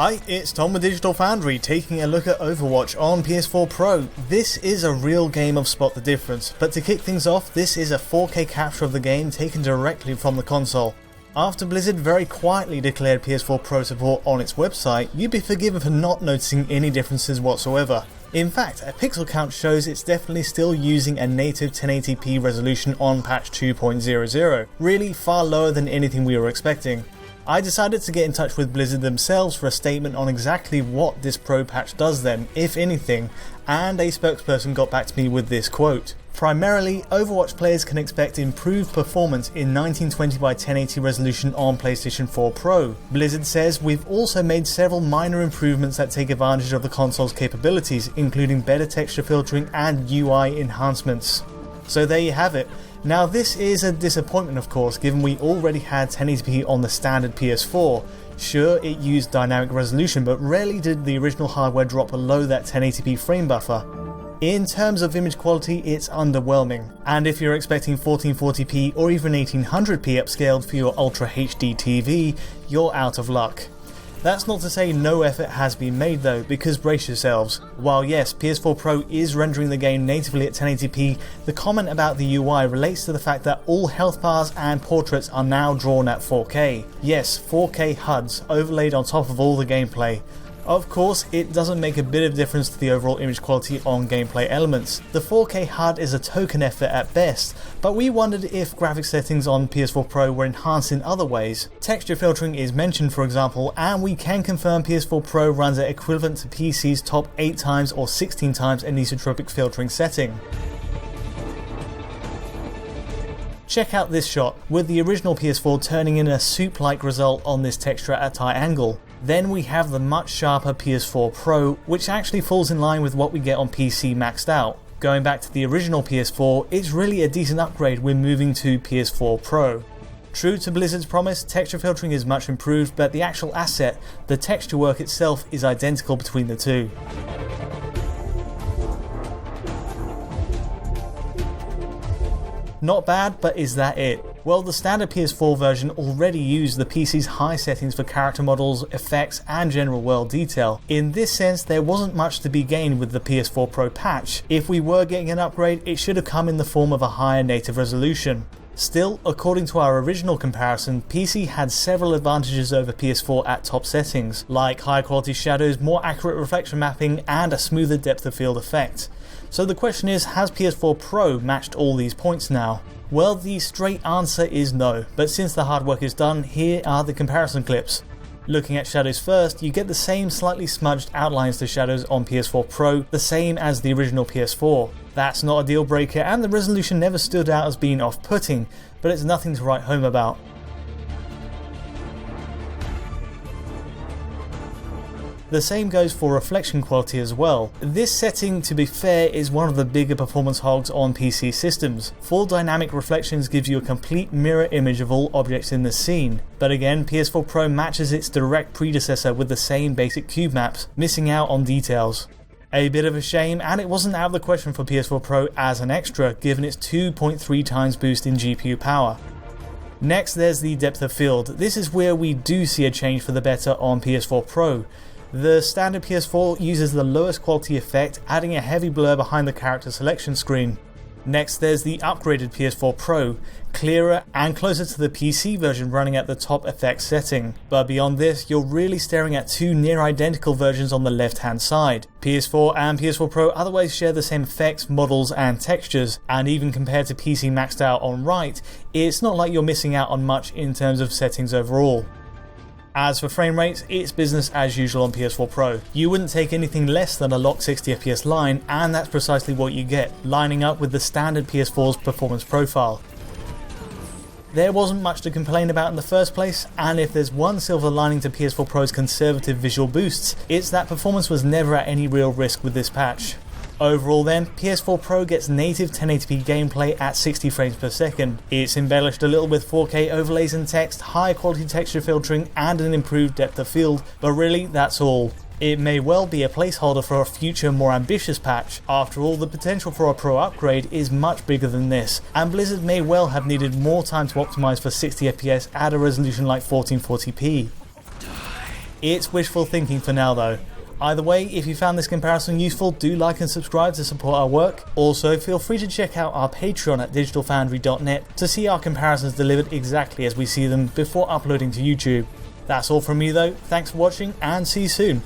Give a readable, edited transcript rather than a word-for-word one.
Hi, it's Tom with Digital Foundry taking a look at Overwatch on PS4 Pro. This is a real game of spot the difference, but to kick things off, this is a 4K capture of the game taken directly from the console. After Blizzard very quietly declared PS4 Pro support on its website, you'd be forgiven for not noticing any differences whatsoever. In fact, a pixel count shows it's definitely still using a native 1080p resolution on patch 2.00, really far lower than anything we were expecting. I decided to get in touch with Blizzard themselves for a statement on exactly what this Pro patch does then, if anything, and a spokesperson got back to me with this quote. Primarily, Overwatch players can expect improved performance in 1920 by 1080 resolution on PlayStation 4 Pro. Blizzard says we've also made several minor improvements that take advantage of the console's capabilities, including better texture filtering and UI enhancements. So there you have it. Now this is a disappointment of course, given we already had 1080p on the standard PS4. Sure, it used dynamic resolution, but rarely did the original hardware drop below that 1080p frame buffer. In terms of image quality, it's underwhelming, and if you're expecting 1440p or even 1800p upscaled for your Ultra HD TV, you're out of luck. That's not to say no effort has been made though, because brace yourselves. While yes, PS4 Pro is rendering the game natively at 1080p, the comment about the UI relates to the fact that all health bars and portraits are now drawn at 4K. Yes, 4K HUDs overlaid on top of all the gameplay. Of course, it doesn't make a bit of difference to the overall image quality on gameplay elements. The 4K HUD is a token effort at best, but we wondered if graphics settings on PS4 Pro were enhanced in other ways. Texture filtering is mentioned for example, and we can confirm PS4 Pro runs at equivalent to PC's top 8 times or 16 times anisotropic filtering setting. Check out this shot, with the original PS4 turning in a soup-like result on this texture at a tight angle. Then we have the much sharper PS4 Pro, which actually falls in line with what we get on PC maxed out. Going back to the original PS4, it's really a decent upgrade when moving to PS4 Pro. True to Blizzard's promise, texture filtering is much improved, but the actual asset, the texture work itself, is identical between the two. Not bad, but is that it? Well, the standard PS4 version already used the PC's high settings for character models, effects and general world detail. In this sense, there wasn't much to be gained with the PS4 Pro patch. If we were getting an upgrade, it should have come in the form of a higher native resolution. Still, according to our original comparison, PC had several advantages over PS4 at top settings, like high quality shadows, more accurate reflection mapping and a smoother depth of field effect. So the question is, has PS4 Pro matched all these points now? Well, the straight answer is no, but since the hard work is done, here are the comparison clips. Looking at shadows first, you get the same slightly smudged outlines to shadows on PS4 Pro, the same as the original PS4. That's not a deal breaker, and the resolution never stood out as being off-putting, but it's nothing to write home about. The same goes for reflection quality as well. This setting, to be fair, is one of the bigger performance hogs on PC systems. Full dynamic reflections gives you a complete mirror image of all objects in the scene. But again, PS4 Pro matches its direct predecessor with the same basic cube maps, missing out on details. A bit of a shame, and it wasn't out of the question for PS4 Pro as an extra, given its 2.3 times boost in GPU power. Next, there's the depth of field. This is where we do see a change for the better on PS4 Pro. The standard PS4 uses the lowest quality effect, adding a heavy blur behind the character selection screen. Next, there's the upgraded PS4 Pro, clearer and closer to the PC version running at the top effects setting. But beyond this, you're really staring at two near identical versions on the left hand side. PS4 and PS4 Pro otherwise share the same effects, models and textures, and even compared to PC maxed out on right, it's not like you're missing out on much in terms of settings overall. As for frame rates, it's business as usual on PS4 Pro. You wouldn't take anything less than a locked 60fps line, and that's precisely what you get, lining up with the standard PS4's performance profile. There wasn't much to complain about in the first place, and if there's one silver lining to PS4 Pro's conservative visual boosts, it's that performance was never at any real risk with this patch. Overall then, PS4 Pro gets native 1080p gameplay at 60 frames per second. It's embellished a little with 4K overlays and text, high quality texture filtering and an improved depth of field, but really that's all. It may well be a placeholder for a future more ambitious patch. After all, the potential for a Pro upgrade is much bigger than this, and Blizzard may well have needed more time to optimize for 60fps at a resolution like 1440p. It's wishful thinking for now though. Either way, if you found this comparison useful, do like and subscribe to support our work. Also, feel free to check out our Patreon at digitalfoundry.net to see our comparisons delivered exactly as we see them before uploading to YouTube. That's all from me though, thanks for watching and see you soon.